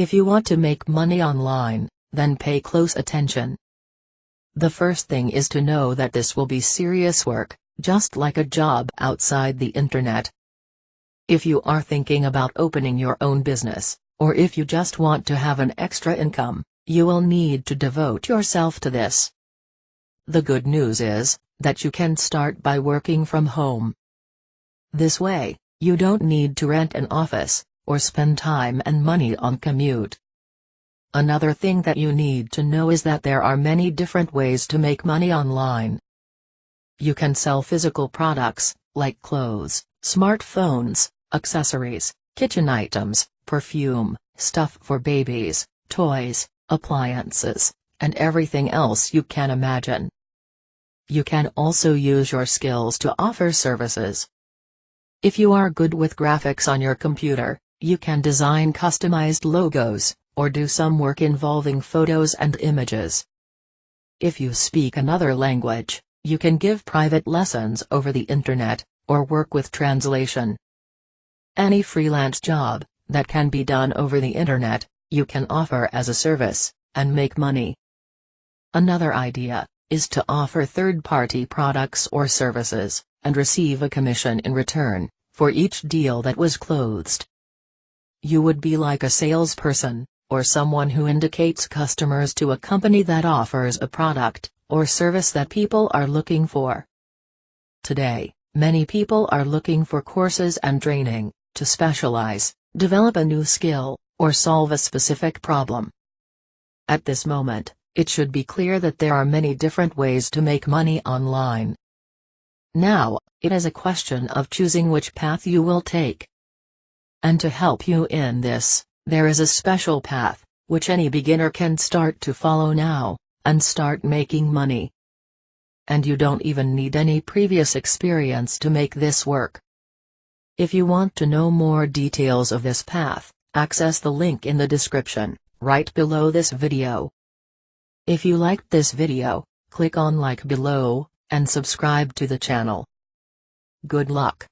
If you want to make money online, then pay close attention. The first thing is to know that this will be serious work, just like a job outside the internet. If you are thinking about opening your own business, or if you just want to have an extra income, you will need to devote yourself to this. The good news is that you can start by working from home. This way, you don't need to rent an office, or spend time and money on commute. Another thing that you need to know is that there are many different ways to make money online. You can sell physical products, like clothes, smartphones, accessories, kitchen items, perfume, stuff for babies, toys, appliances, and everything else you can imagine. You can also use your skills to offer services. If you are good with graphics on your computer, you can design customized logos, or do some work involving photos and images. If you speak another language, you can give private lessons over the internet, or work with translation. Any freelance job that can be done over the internet, you can offer as a service, and make money. Another idea is to offer third-party products or services, and receive a commission in return for each deal that was closed. You would be like a salesperson, or someone who indicates customers to a company that offers a product or service that people are looking for. Today, many people are looking for courses and training to specialize, develop a new skill, or solve a specific problem. At this moment, it should be clear that there are many different ways to make money online. Now, it is a question of choosing which path you will take. And to help you in this, there is a special path, which any beginner can start to follow now, and start making money. And you don't even need any previous experience to make this work. If you want to know more details of this path, access the link in the description, right below this video. If you liked this video, click on like below, and subscribe to the channel. Good luck.